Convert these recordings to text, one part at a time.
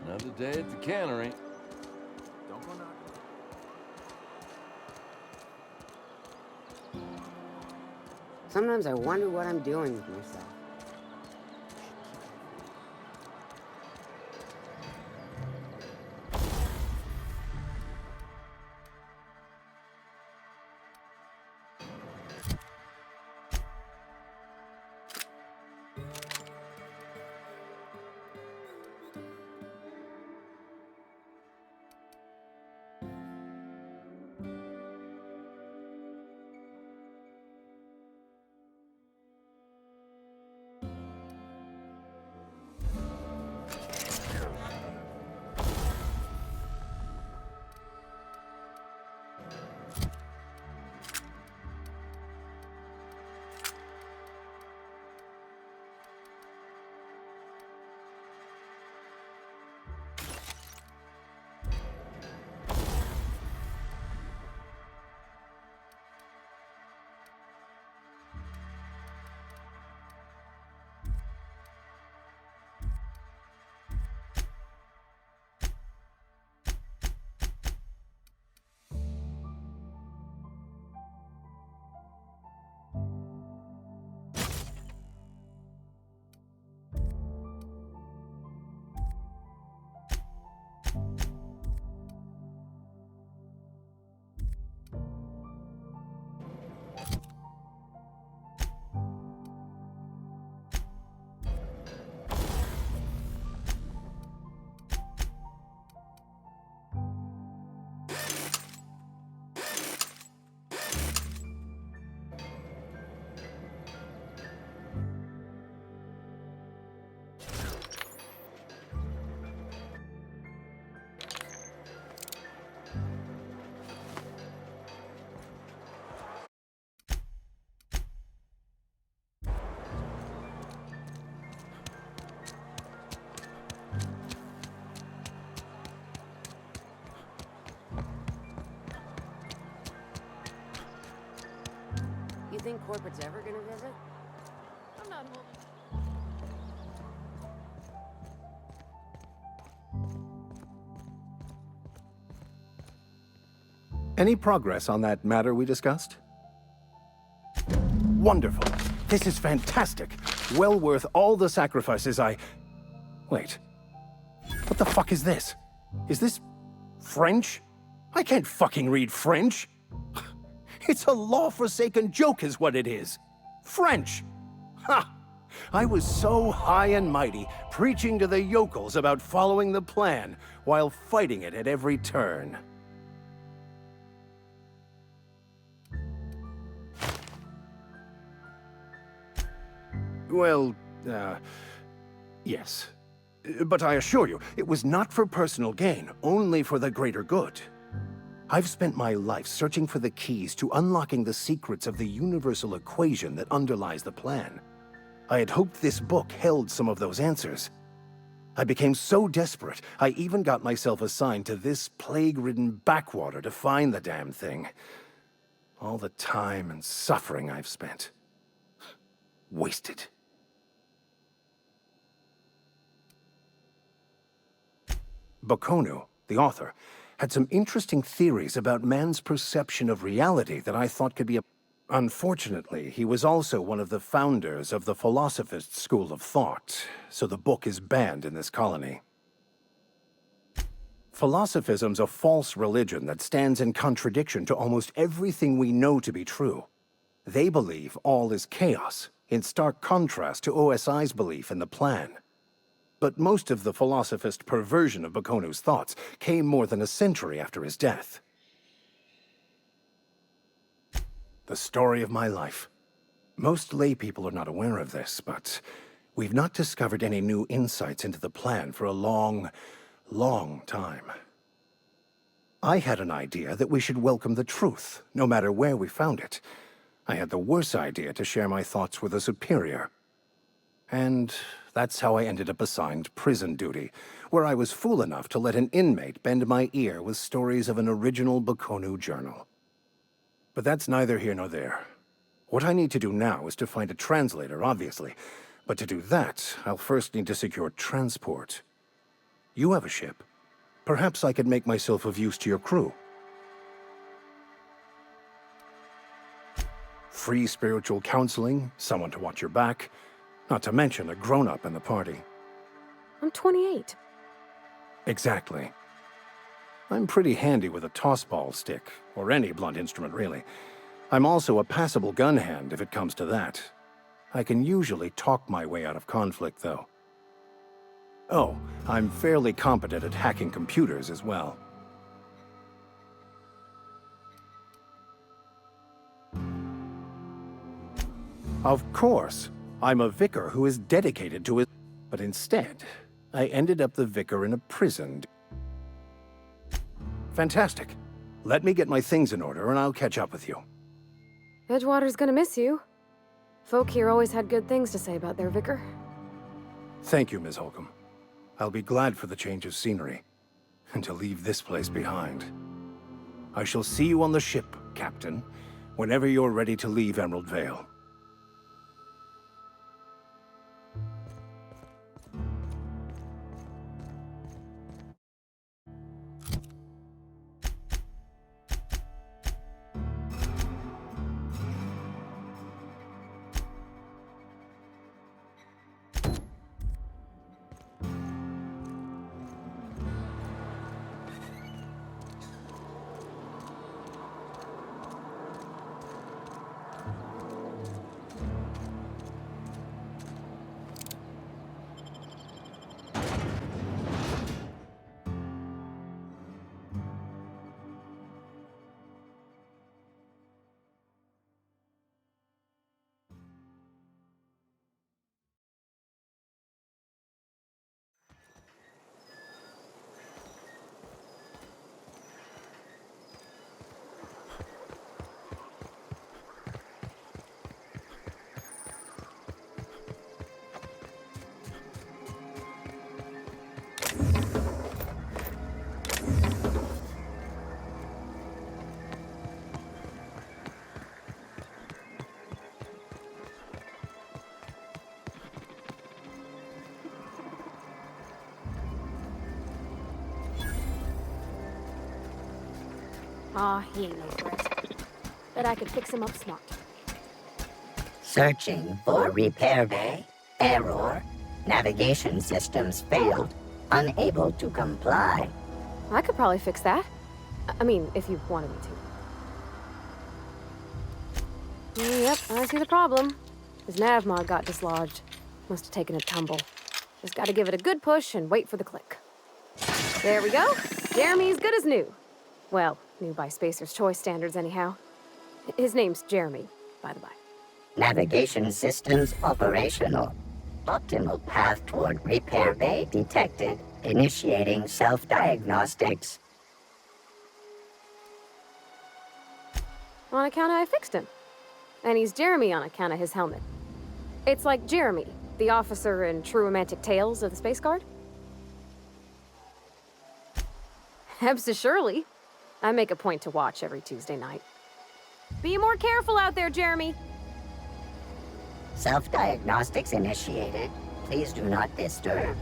Another day at the cannery. Don't go knocking. Sometimes I wonder what I'm doing with myself. You think corporate's ever gonna visit? I'm not holding. Any progress on that matter we discussed? Wonderful. This is fantastic. Well worth all the sacrifices I... Wait. What the fuck is this? Is this... French? I can't fucking read French. It's a law-forsaken joke is what it is. French. Ha! I was so high and mighty, preaching to the yokels about following the plan, while fighting it at every turn. Well, yes. But I assure you, it was not for personal gain, only for the greater good. I've spent my life searching for the keys to unlocking the secrets of the universal equation that underlies the plan. I had hoped this book held some of those answers. I became so desperate, I even got myself assigned to this plague-ridden backwater to find the damn thing. All the time and suffering I've spent. Wasted. Bakonu, the author, had some interesting theories about man's perception of reality that I thought could be a... Unfortunately, he was also one of the founders of the Philosophist school of thought, so the book is banned in this colony. Philosophism's a false religion that stands in contradiction to almost everything we know to be true. They believe all is chaos, in stark contrast to OSI's belief in the plan. But most of the philosophist perversion of Bakonu's thoughts came more than a century after his death. The story of my life. Most lay people are not aware of this, but we've not discovered any new insights into the plan for a long, long time. I had an idea that we should welcome the truth, no matter where we found it. I had the worse idea to share my thoughts with a superior. And that's how I ended up assigned prison duty, where I was fool enough to let an inmate bend my ear with stories of an original Bakonu journal. But that's neither here nor there. What I need to do now is to find a translator, obviously. But to do that, I'll first need to secure transport. You have a ship. Perhaps I could make myself of use to your crew. Free spiritual counseling, someone to watch your back, not to mention a grown-up in the party. I'm 28. Exactly. I'm pretty handy with a toss-ball stick, or any blunt instrument, really. I'm also a passable gun hand if it comes to that. I can usually talk my way out of conflict, though. Oh, I'm fairly competent at hacking computers as well. Of course, I'm a vicar who is dedicated to it, but instead, I ended up the vicar in a prison. Fantastic. Let me get my things in order and I'll catch up with you. Edgewater's gonna miss you. Folk here always had good things to say about their vicar. Thank you, Ms. Holcomb. I'll be glad for the change of scenery, and to leave this place behind. I shall see you on the ship, Captain, whenever you're ready to leave Emerald Vale. Aw, he ain't no threat. Bet I could fix him up smart. Searching for repair bay. Error. Navigation systems failed. Unable to comply. I could probably fix that. I mean, if you wanted me to. Yep, I see the problem. His nav mod got dislodged. Must have taken a tumble. Just gotta give it a good push and wait for the click. There we go. Jeremy's good as new. Well, new by Spacer's Choice standards anyhow. His name's Jeremy, by the by. Navigation systems operational. Optimal path toward repair bay detected. Initiating self-diagnostics. On account of I fixed him. And he's Jeremy on account of his helmet. It's like Jeremy, the officer in True Romantic Tales of the Space Guard. Surely. I make a point to watch every Tuesday night. Be more careful out there, Jeremy. Self-diagnostics initiated. Please do not disturb.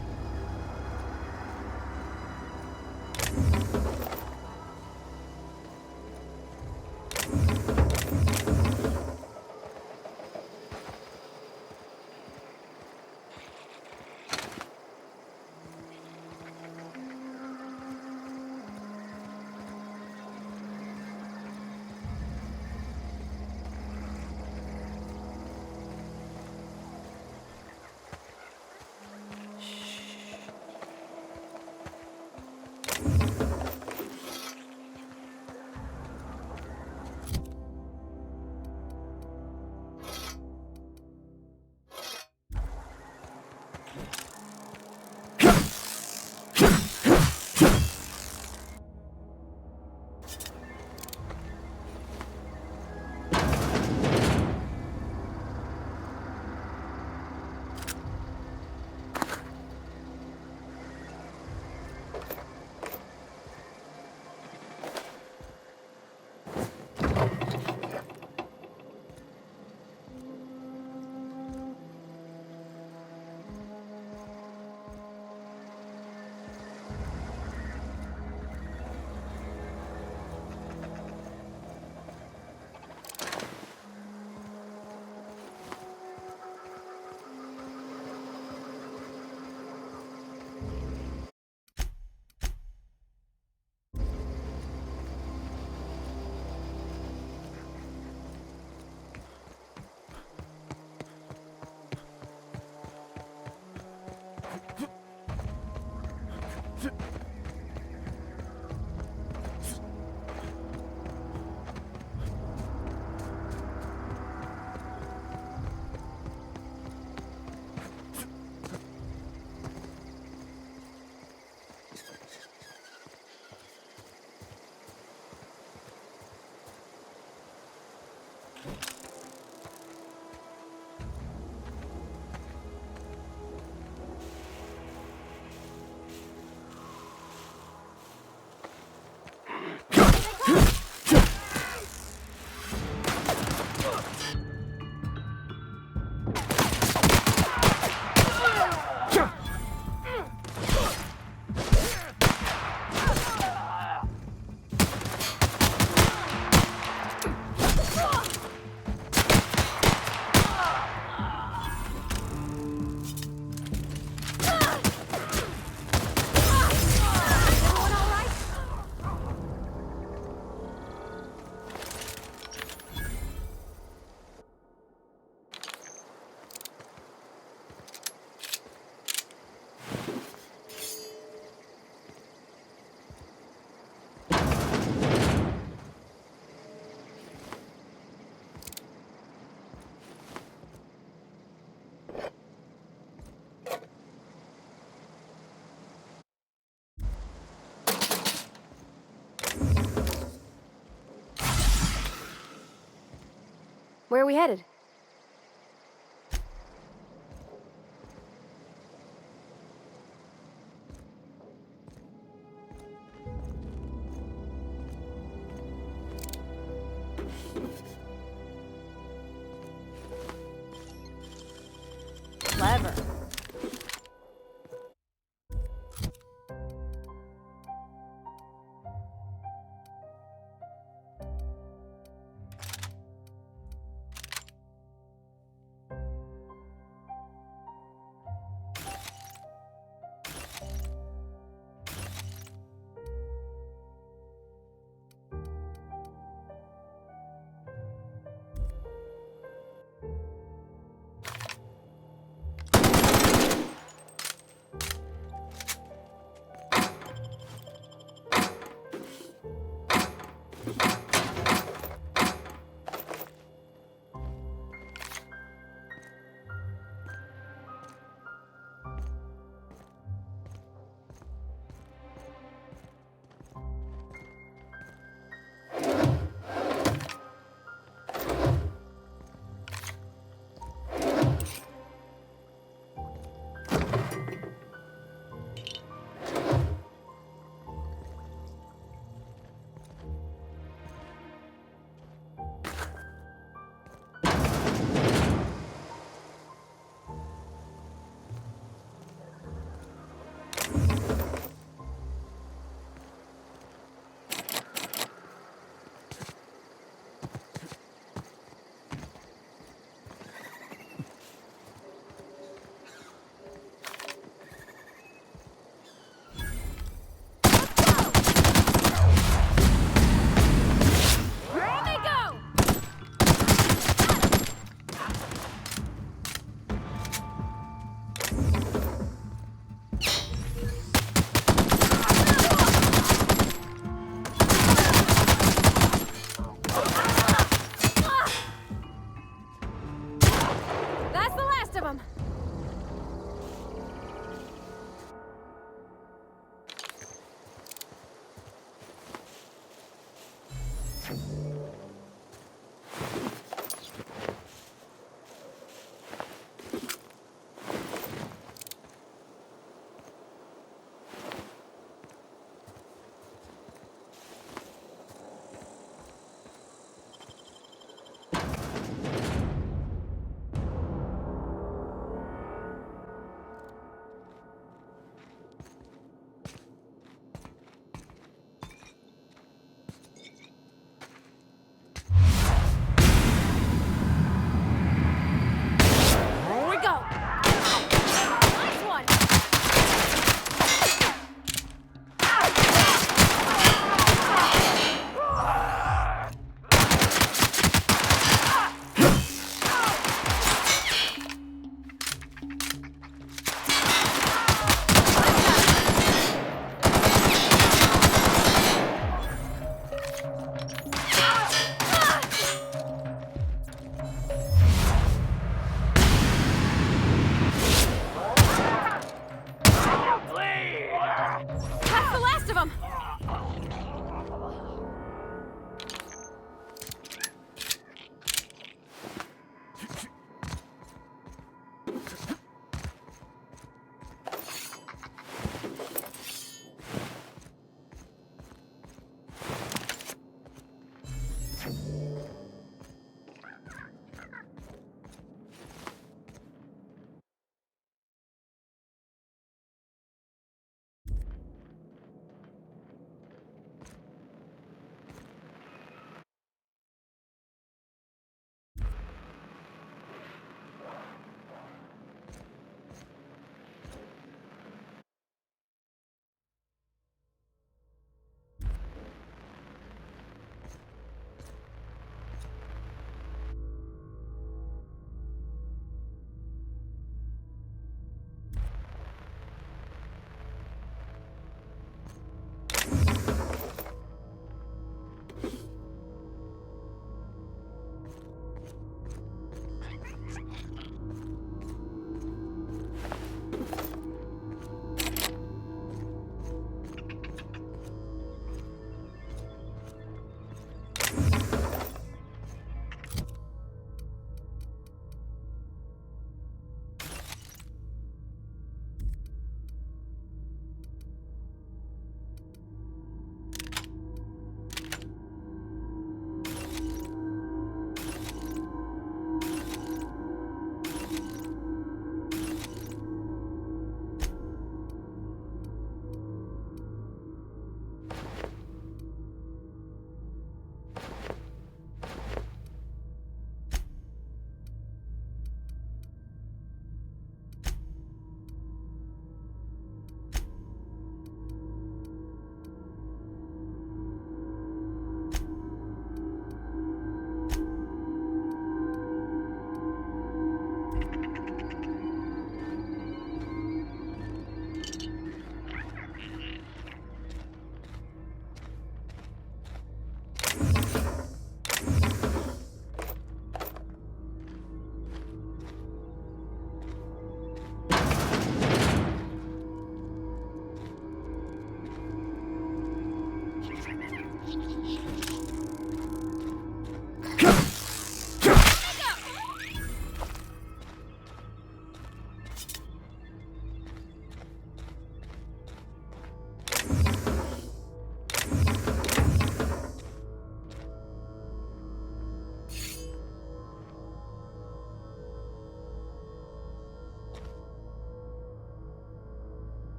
Where are we headed? Clever.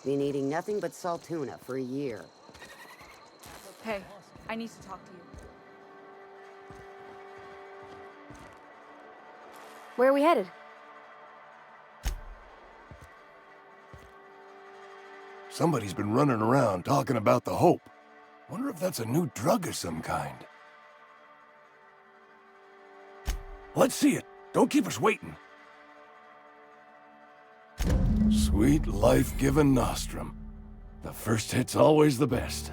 Been eating nothing but salt tuna for a year. Hey, I need to talk to you. Where are we headed? Somebody's been running around talking about the Hope. Wonder if that's a new drug of some kind. Let's see it. Don't keep us waiting. Sweet, life-giving nostrum. The first hit's always the best.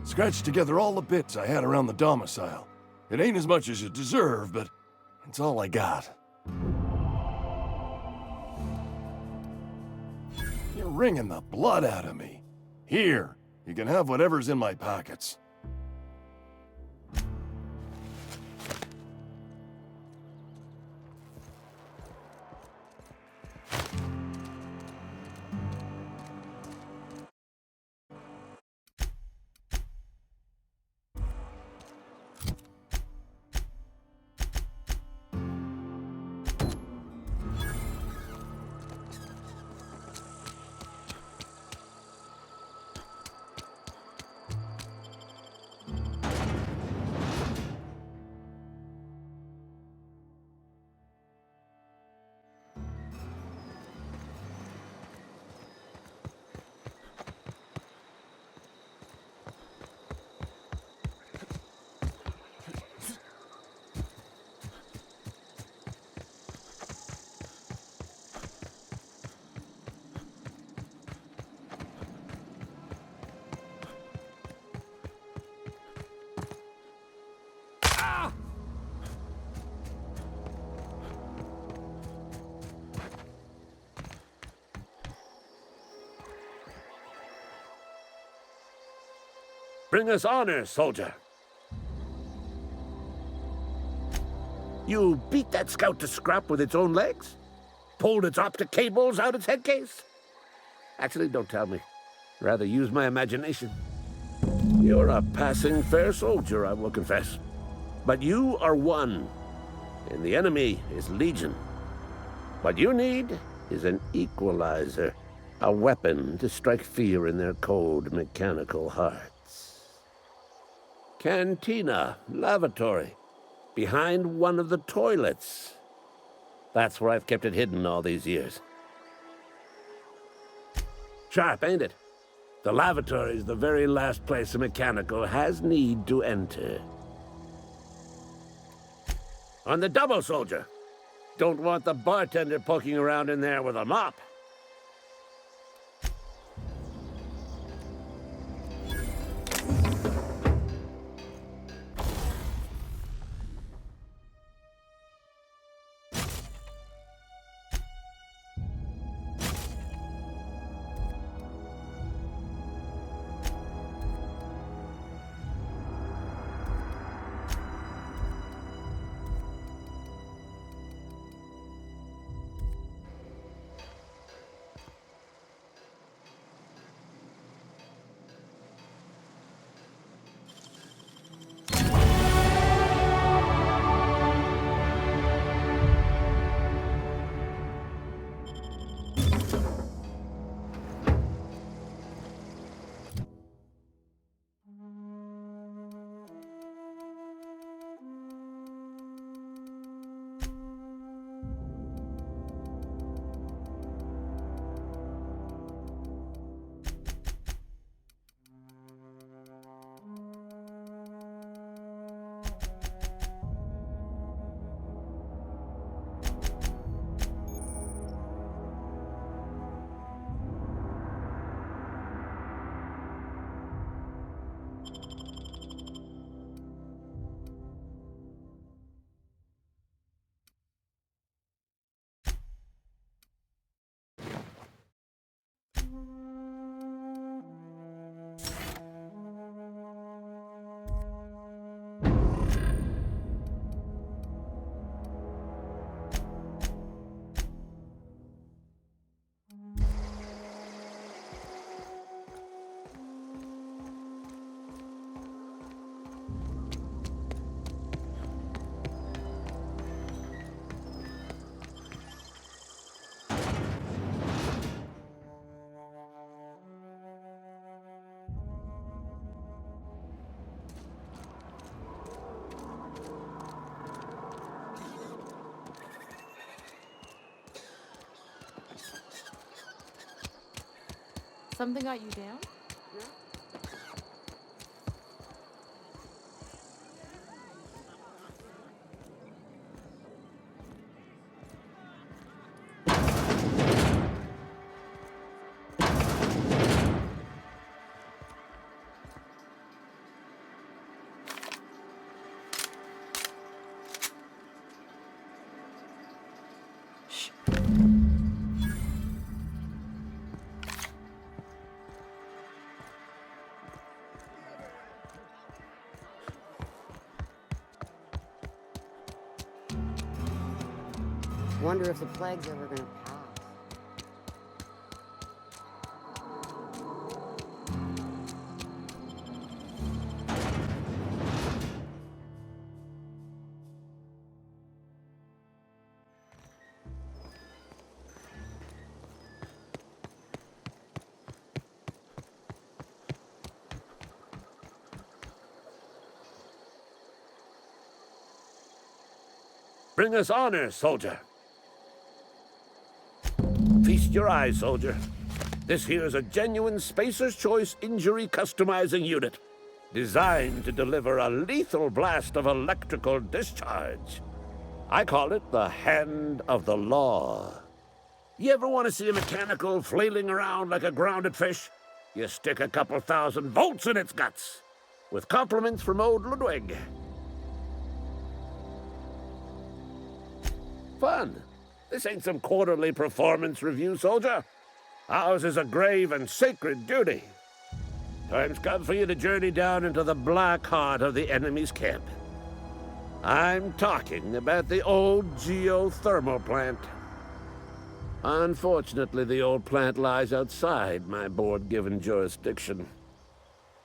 Scratched together all the bits I had around the domicile. It ain't as much as you deserve, but it's all I got. You're wringing the blood out of me. Here, you can have whatever's in my pockets. Bring us honor, soldier. You beat that scout to scrap with its own legs? Pulled its optic cables out its headcase? Actually, don't tell me. Rather use my imagination. You're a passing fair soldier, I will confess. But you are one, and the enemy is legion. What you need is an equalizer, a weapon to strike fear in their cold, mechanical hearts. Cantina, lavatory, behind one of the toilets. That's where I've kept it hidden all these years. Sharp, ain't it? The lavatory is the very last place a mechanical has need to enter. On the double, soldier. Don't want the bartender poking around in there with a mop. Something got you down? Wonder if the plague's ever gonna pass. Bring us honor, soldier. Feast your eyes, soldier. This here's a genuine Spacer's Choice injury customizing unit, designed to deliver a lethal blast of electrical discharge. I call it the Hand of the Law. You ever want to see a mechanical flailing around like a grounded fish? You stick a couple thousand volts in its guts. With compliments from old Ludwig. Fun. This ain't some quarterly performance review, soldier. Ours is a grave and sacred duty. Time's come for you to journey down into the black heart of the enemy's camp. I'm talking about the old geothermal plant. Unfortunately, the old plant lies outside my board-given jurisdiction.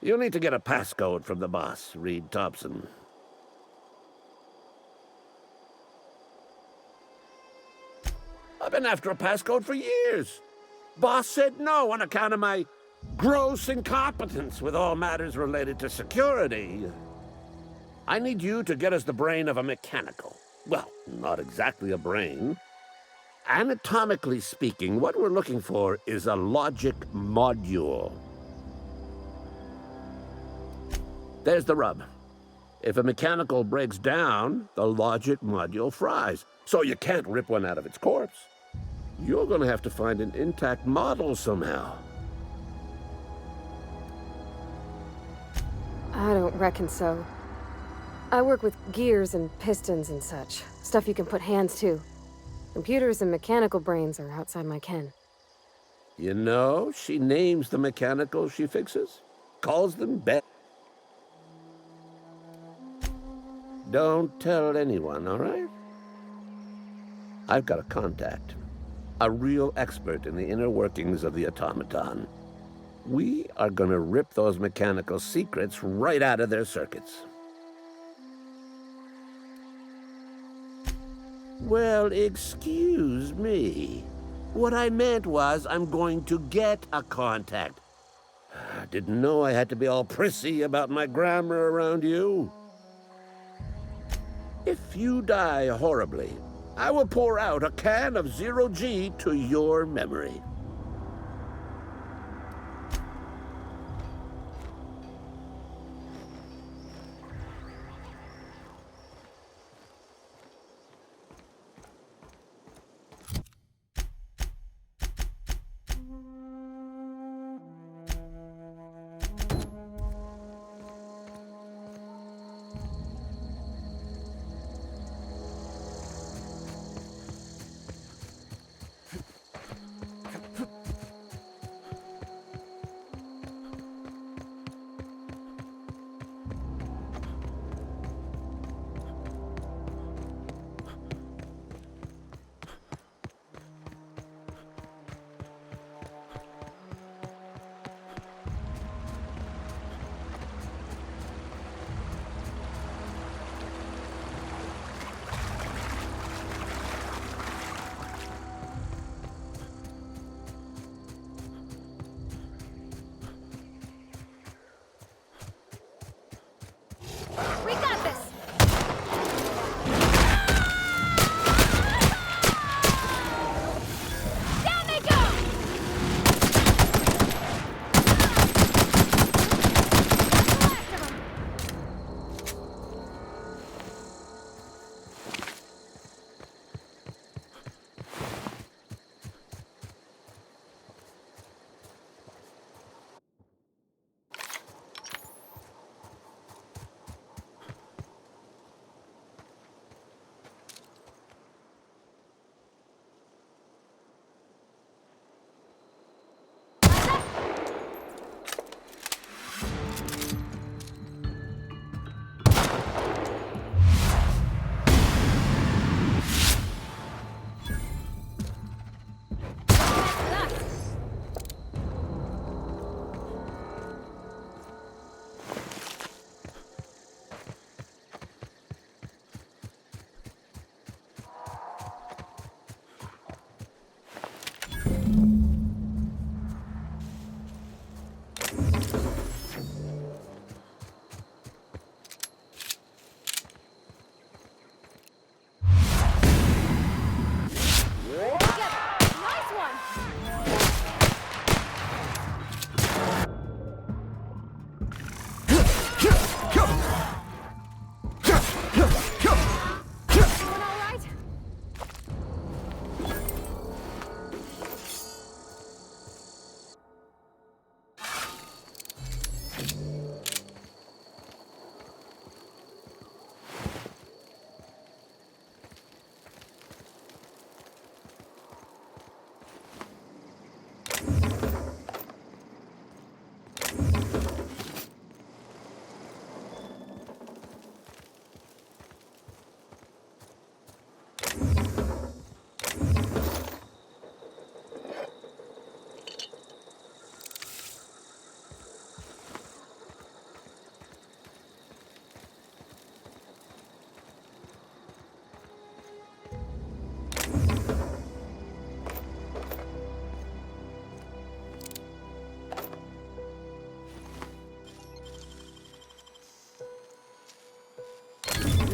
You'll need to get a passcode from the boss, Reed Thompson. I've been after a passcode for years. Boss said no on account of my gross incompetence with all matters related to security. I need you to get us the brain of a mechanical. Well, not exactly a brain. Anatomically speaking, what we're looking for is a logic module. There's the rub. If a mechanical breaks down, the logic module fries. So you can't rip one out of its corpse. You're gonna have to find an intact model somehow. I don't reckon so. I work with gears and pistons and such. Stuff you can put hands to. Computers and mechanical brains are outside my ken. You know, she names the mechanicals she fixes. Calls them bet. Don't tell anyone, all right? I've got a contact. A real expert in the inner workings of the automaton. We are gonna rip those mechanical secrets right out of their circuits. Well, excuse me. What I meant was I'm going to get a contact. I didn't know I had to be all prissy about my grammar around you. If you die horribly, I will pour out a can of 0G to your memory.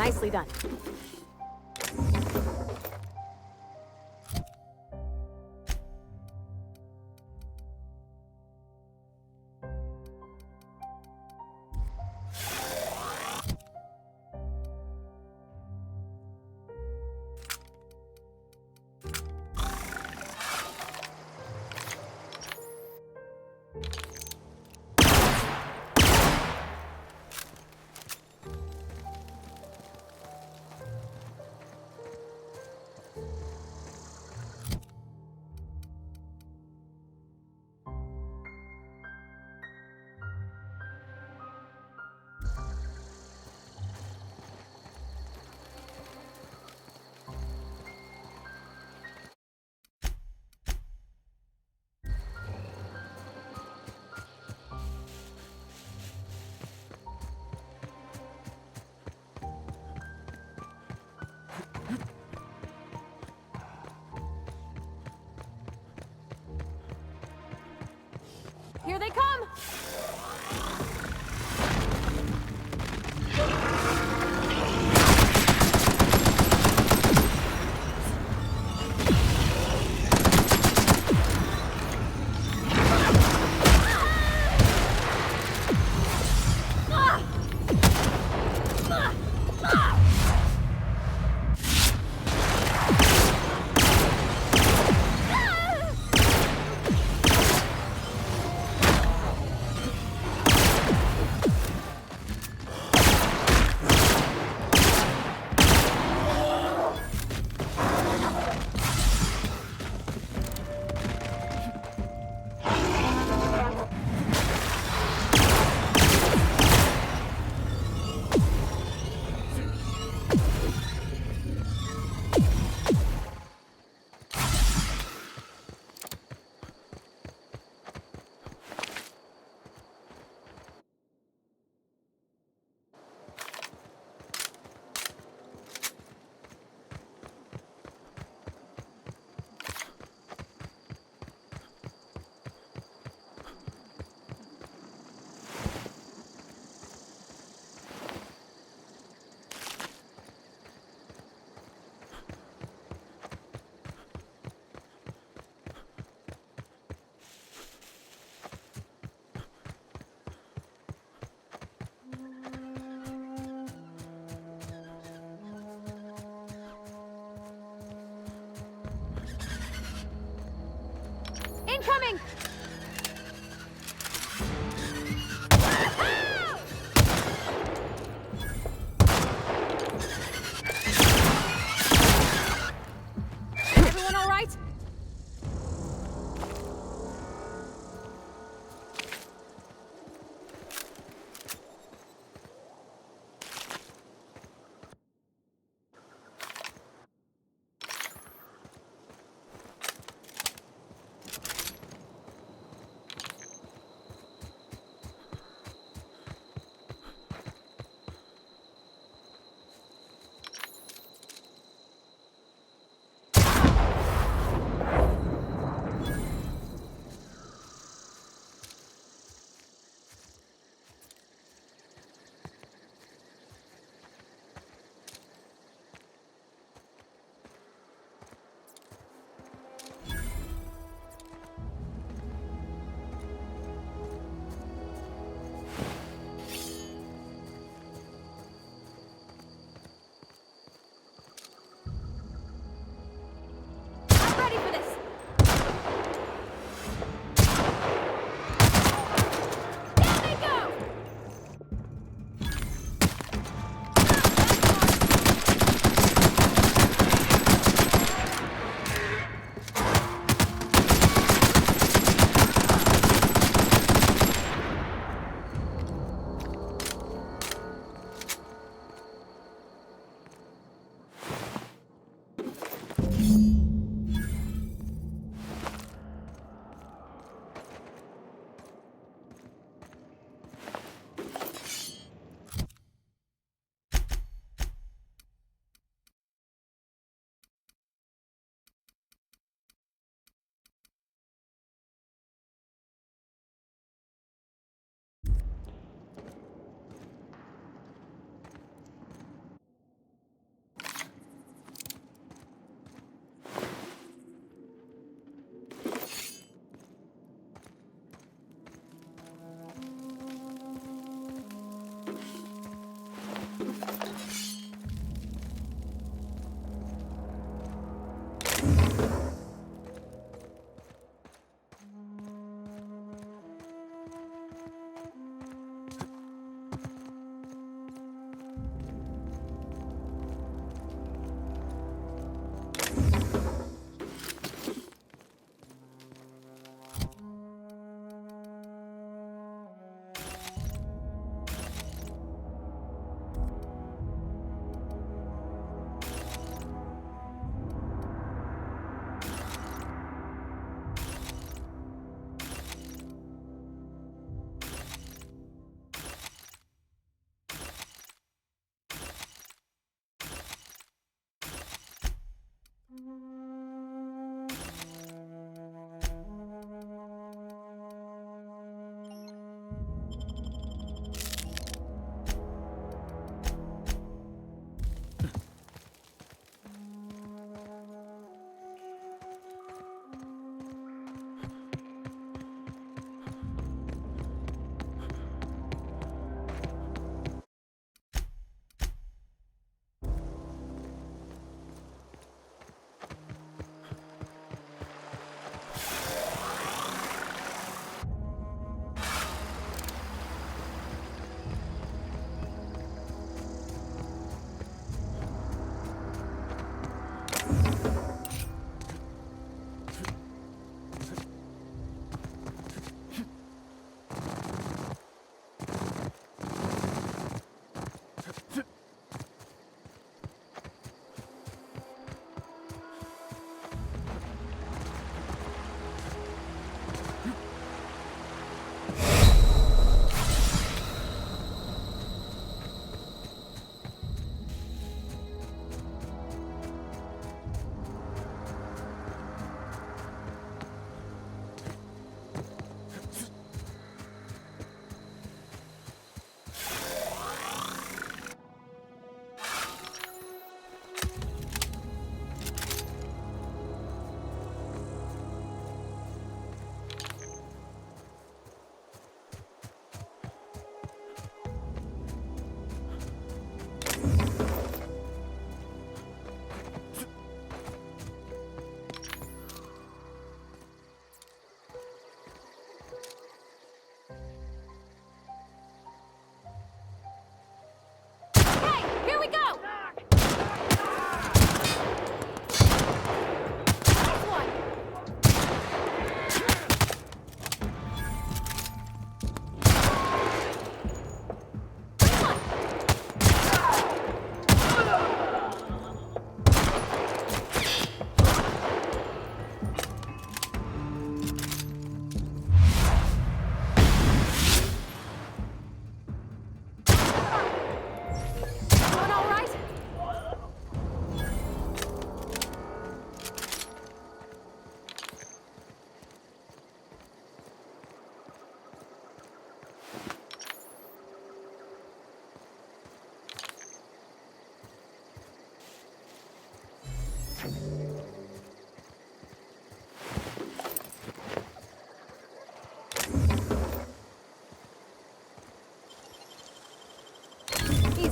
Nicely done. Here they come! Incoming! Everyone all right?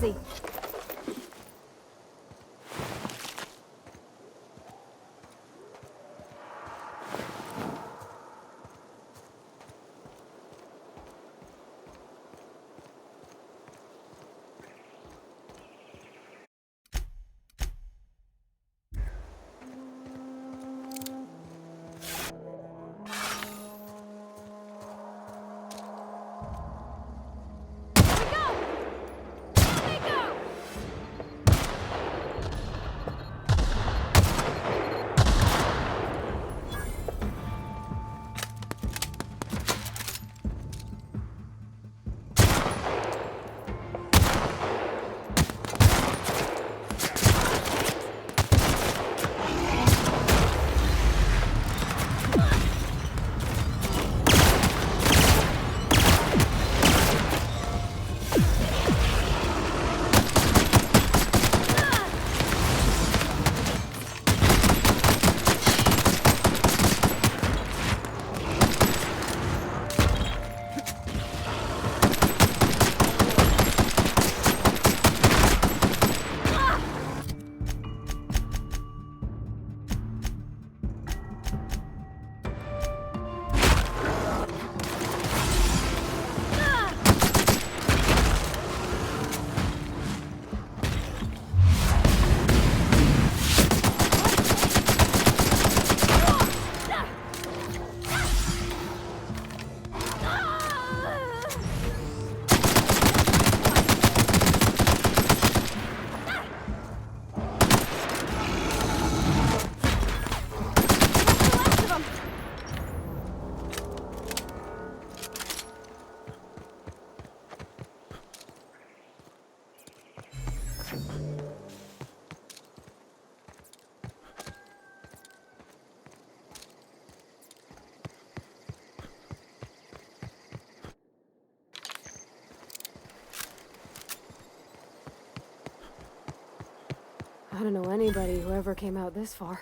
easy. I don't know anybody who ever came out this far.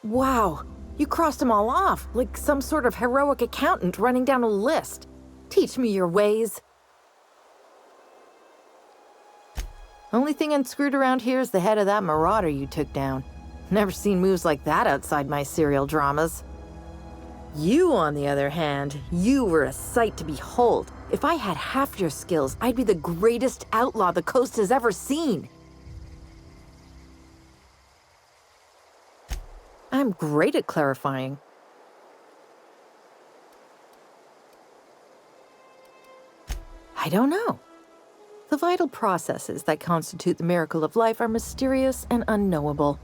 Wow, you crossed them all off, like some sort of heroic accountant running down a list. Teach me your ways. Only thing unscrewed around here is the head of that marauder you took down. Never seen moves like that outside my serial dramas. You, on the other hand, you were a sight to behold. If I had half your skills, I'd be the greatest outlaw the coast has ever seen. I'm great at clarifying. I don't know. The vital processes that constitute the miracle of life are mysterious and unknowable.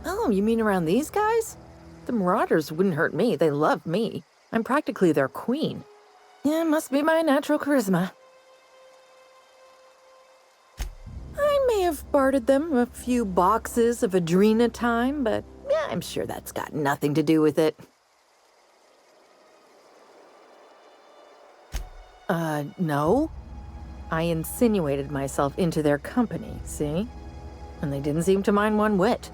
Oh, you mean around these guys? The Marauders wouldn't hurt me. They love me. I'm practically their queen. Yeah, must be my natural charisma. I may have bartered them a few boxes of Adrena time, but yeah, I'm sure that's got nothing to do with it. No. I insinuated myself into their company, see? And they didn't seem to mind one whit.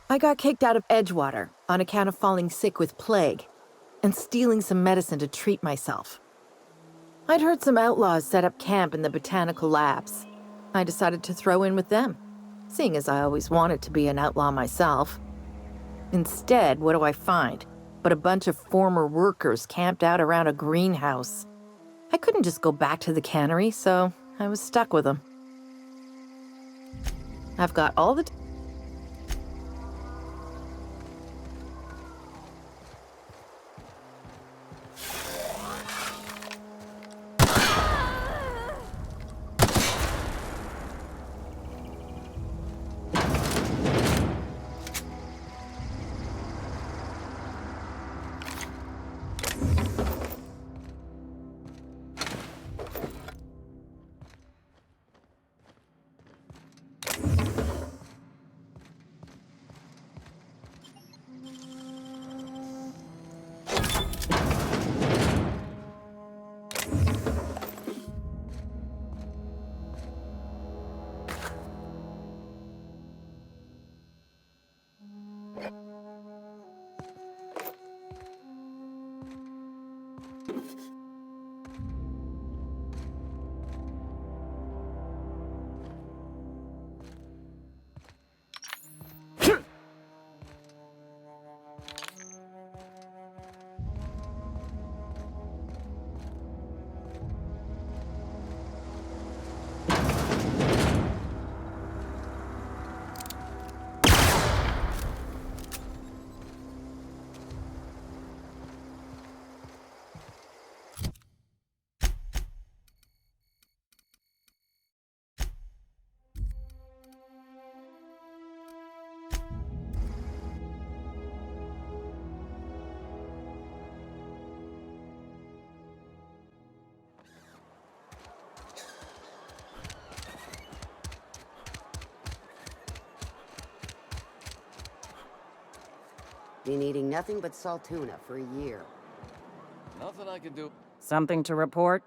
I got kicked out of Edgewater on account of falling sick with plague and stealing some medicine to treat myself. I'd heard some outlaws set up camp in the botanical labs. I decided to throw in with them, seeing as I always wanted to be an outlaw myself. Instead, what do I find but a bunch of former workers camped out around a greenhouse? I couldn't just go back to the cannery, so I was stuck with them. I've got all the Been eating nothing but salt tuna for a year. Nothing I can do. Something to report?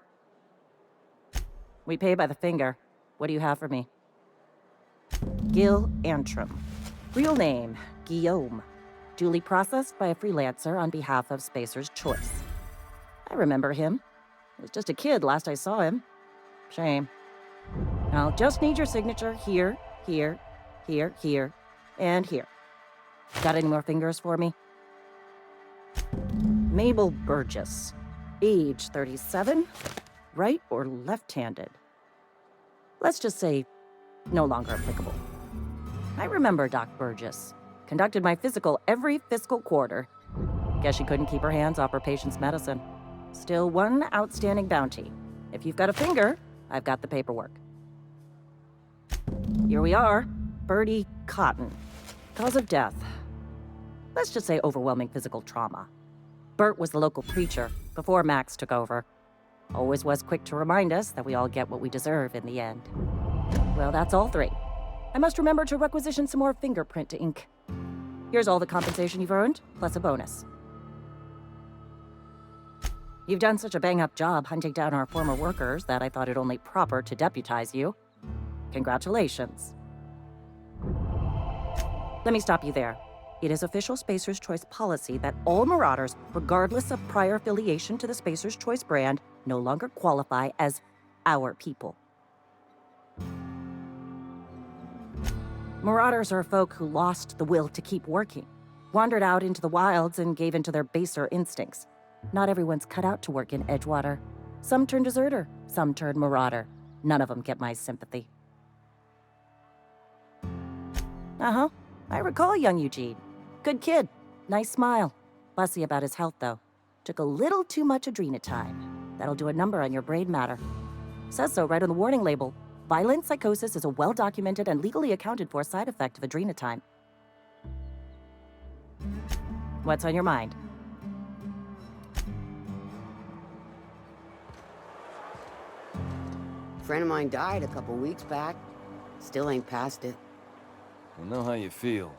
We pay by the finger. What do you have for me? Gil Antrim. Real name, Guillaume. Duly processed by a freelancer on behalf of Spacer's Choice. I remember him. He was just a kid last I saw him. Shame. I'll just need your signature here, here, here, here, and here. Got any more fingers for me? Mabel Burgess. Age 37. Right or left-handed? Let's just say no longer applicable. I remember Doc Burgess. Conducted my physical every fiscal quarter. Guess she couldn't keep her hands off her patient's medicine. Still one outstanding bounty. If you've got a finger, I've got the paperwork. Here we are. Bertie Cotton. Cause of death. Let's just say overwhelming physical trauma. Bert was the local preacher before Max took over. Always was quick to remind us that we all get what we deserve in the end. Well, that's all three. I must remember to requisition some more fingerprint ink. Here's all the compensation you've earned, plus a bonus. You've done such a bang-up job hunting down our former workers that I thought it only proper to deputize you. Congratulations. Let me stop you there. It is official Spacer's Choice policy that all Marauders, regardless of prior affiliation to the Spacer's Choice brand, no longer qualify as our people. Marauders are folk who lost the will to keep working, wandered out into the wilds and gave into their baser instincts. Not everyone's cut out to work in Edgewater. Some turn deserter, some turn marauder. None of them get my sympathy. Uh-huh. I recall young Eugene. Good kid. Nice smile. Fussy about his health, though. Took a little too much adrenatime. That'll do a number on your brain matter. Says so right on the warning label. Violent psychosis is a well-documented and legally accounted for side effect of adrenatime. What's on your mind? A friend of mine died a couple weeks back. Still ain't past it. I know how you feel.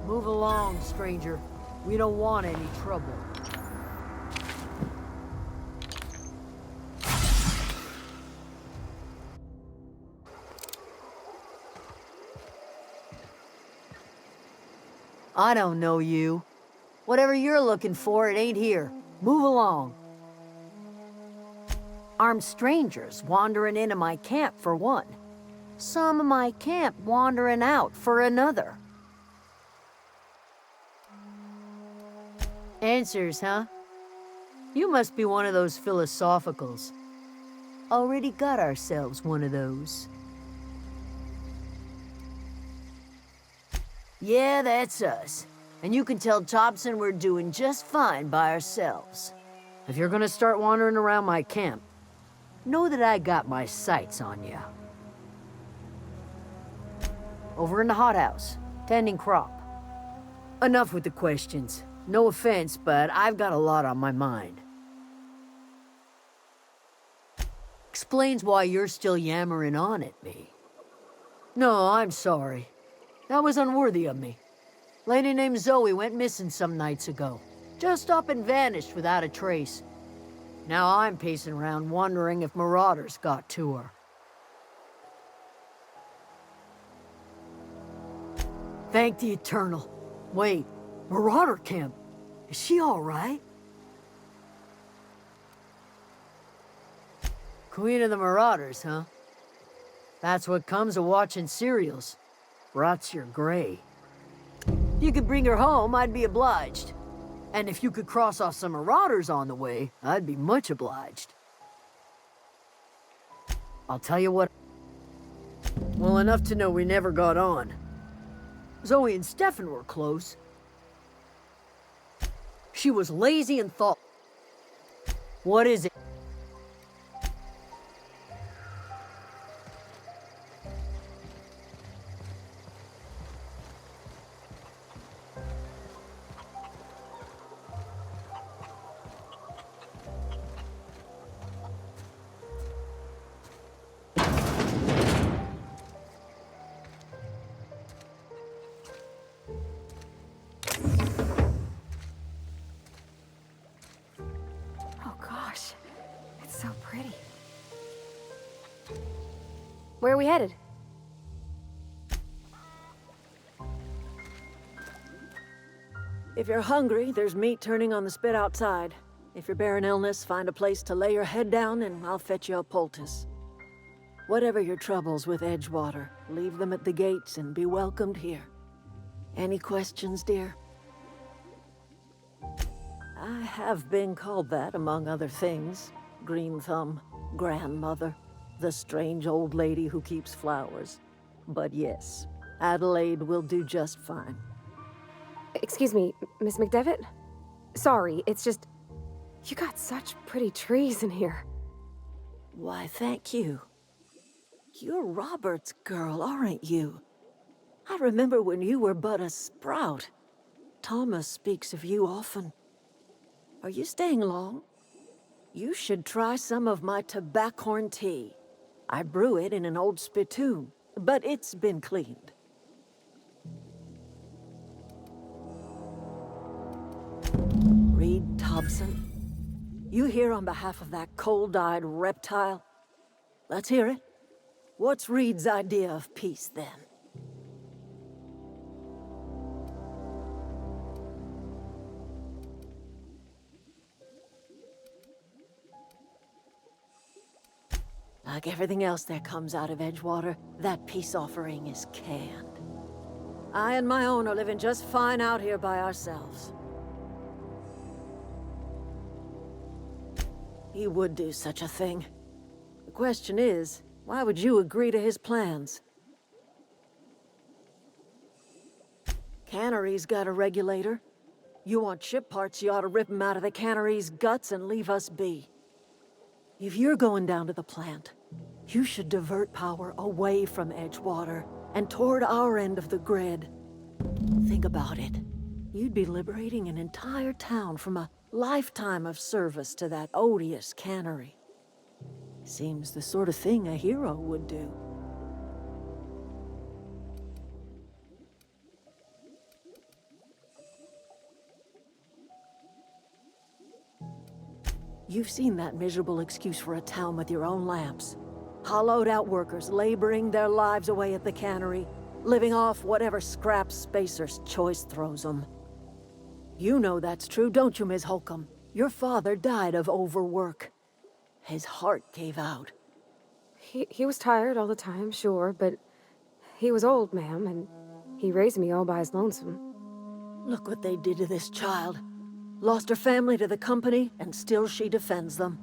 Move along, stranger. We don't want any trouble. I don't know you. Whatever you're looking for, it ain't here. Move along. Armed strangers wandering into my camp for one. Some of my camp wandering out for another. Answers, huh? You must be one of those philosophicals. Already got ourselves one of those. Yeah, that's us. And you can tell Thompson we're doing just fine by ourselves. If you're gonna start wandering around my camp, know that I got my sights on you. Over in the hothouse, tending crop. Enough with the questions. No offense, but I've got a lot on my mind. Explains why you're still yammering on at me. No, I'm sorry. That was unworthy of me. Lady named Zoe went missing some nights ago. Just up and vanished without a trace. Now I'm pacing around wondering if marauders got to her. Thank the Eternal. Wait, Marauder Camp? Is she all right? Queen of the Marauders, huh? That's what comes of watching serials. Rots your gray. If you could bring her home, I'd be obliged. And if you could cross off some marauders on the way, I'd be much obliged. I'll tell you what. Well, enough to know we never got on. Zoe and Stefan were close. She was lazy and thought. What is it? Oh gosh, it's so pretty. Where are we headed? If you're hungry, there's meat turning on the spit outside. If you're bearing illness, find a place to lay your head down and I'll fetch you a poultice. Whatever your troubles with Edgewater, leave them at the gates and be welcomed here. Any questions, dear? I have been called that, among other things. Green Thumb, grandmother, the strange old lady who keeps flowers. But yes, Adelaide will do just fine. Excuse me, Miss McDevitt? Sorry, it's just... You got such pretty trees in here. Why, thank you. You're Robert's girl, aren't you? I remember when you were but a sprout. Thomas speaks of you often. Are you staying long? You should try some of my tobaccorn tea. I brew it in an old spittoon, but it's been cleaned. Reed Thompson, you here on behalf of that cold-eyed reptile? Let's hear it. What's Reed's idea of peace, then? Like everything else that comes out of Edgewater, that peace offering is canned. I and my own are living just fine out here by ourselves. He would do such a thing. The question is, why would you agree to his plans? Cannery's got a regulator. You want ship parts, you ought to rip 'em out of the cannery's guts and leave us be. If you're going down to the plant, you should divert power away from Edgewater and toward our end of the grid. Think about it. You'd be liberating an entire town from a lifetime of service to that odious cannery. Seems the sort of thing a hero would do. You've seen that miserable excuse for a town with your own lamps. Hollowed out workers laboring their lives away at the cannery, living off whatever scraps Spacer's choice throws them. You know that's true, don't you, Miss Holcomb? Your father died of overwork. His heart gave out. He was tired all the time, sure, but he was old, ma'am, and he raised me all by his lonesome. Look what they did to this child. Lost her family to the company, and still she defends them.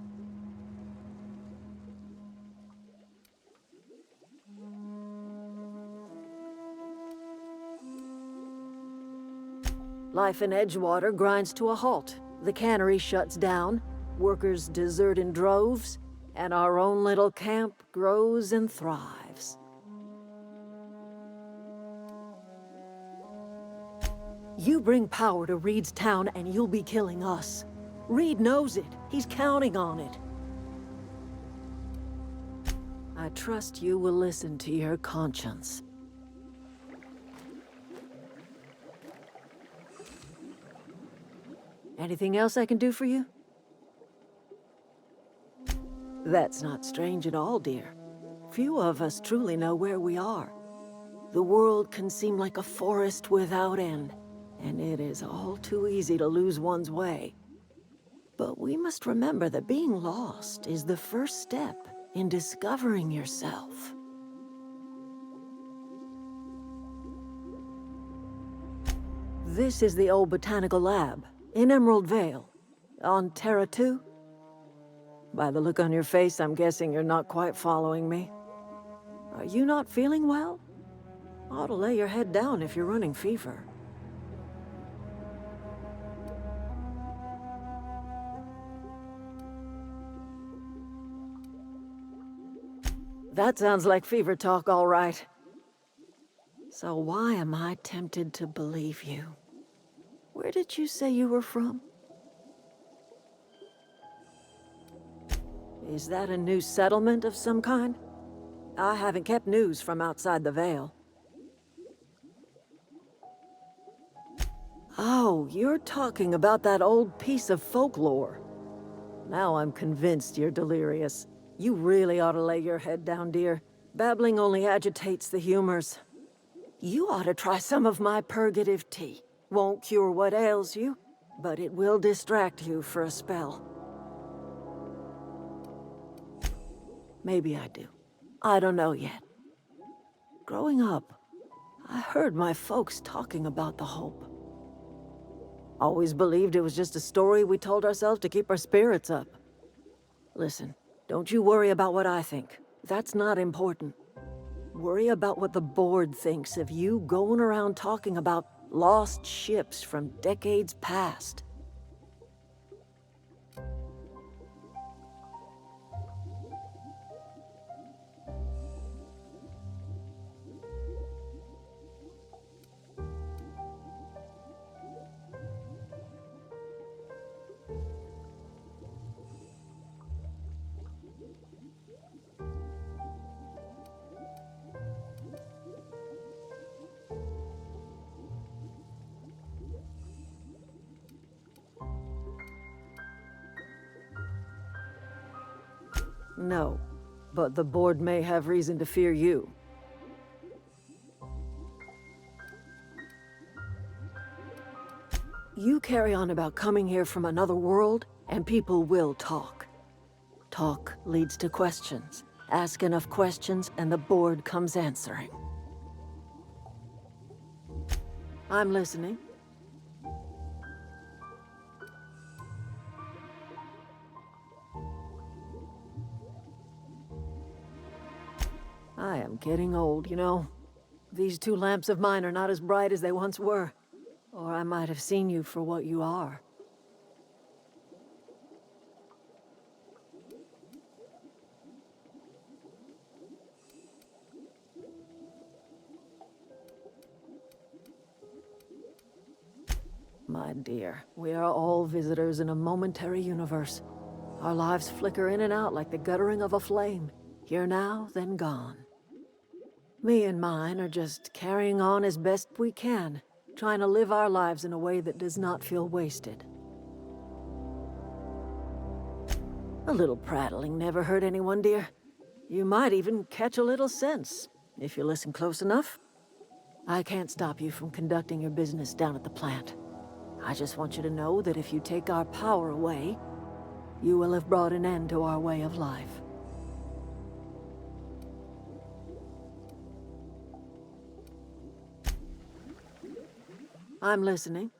Life in Edgewater grinds to a halt. The cannery shuts down, workers desert in droves, and our own little camp grows and thrives. You bring power to Reed's town and you'll be killing us. Reed knows it. He's counting on it. I trust you will listen to your conscience. Anything else I can do for you? That's not strange at all, dear. Few of us truly know where we are. The world can seem like a forest without end, and it is all too easy to lose one's way. But we must remember that being lost is the first step in discovering yourself. This is the old botanical lab in Emerald Vale, on Terra 2. By the look on your face, I'm guessing you're not quite following me. Are you not feeling well? Ought to lay your head down if you're running fever. That sounds like fever talk, all right. So why am I tempted to believe you? Where did you say you were from? Is that a new settlement of some kind? I haven't kept news from outside the Vale. Oh, you're talking about that old piece of folklore. Now I'm convinced you're delirious. You really ought to lay your head down, dear. Babbling only agitates the humors. You ought to try some of my purgative tea. Won't cure what ails you, but it will distract you for a spell. Maybe I do. I don't know yet. Growing up, I heard my folks talking about the Hope. Always believed it was just a story we told ourselves to keep our spirits up. Listen, don't you worry about what I think. That's not important. Worry about what the board thinks of you going around talking about lost ships from decades past. No, but the board may have reason to fear you. You carry on about coming here from another world, and people will talk. Talk leads to questions. Ask enough questions, and the board comes answering. I'm listening. I am getting old, you know. These two lamps of mine are not as bright as they once were. Or I might have seen you for what you are. My dear, we are all visitors in a momentary universe. Our lives flicker in and out like the guttering of a flame. Here now, then gone. Me and mine are just carrying on as best we can, trying to live our lives in a way that does not feel wasted. A little prattling never hurt anyone, dear. You might even catch a little sense, if you listen close enough. I can't stop you from conducting your business down at the plant. I just want you to know that if you take our power away, you will have brought an end to our way of life. I'm listening.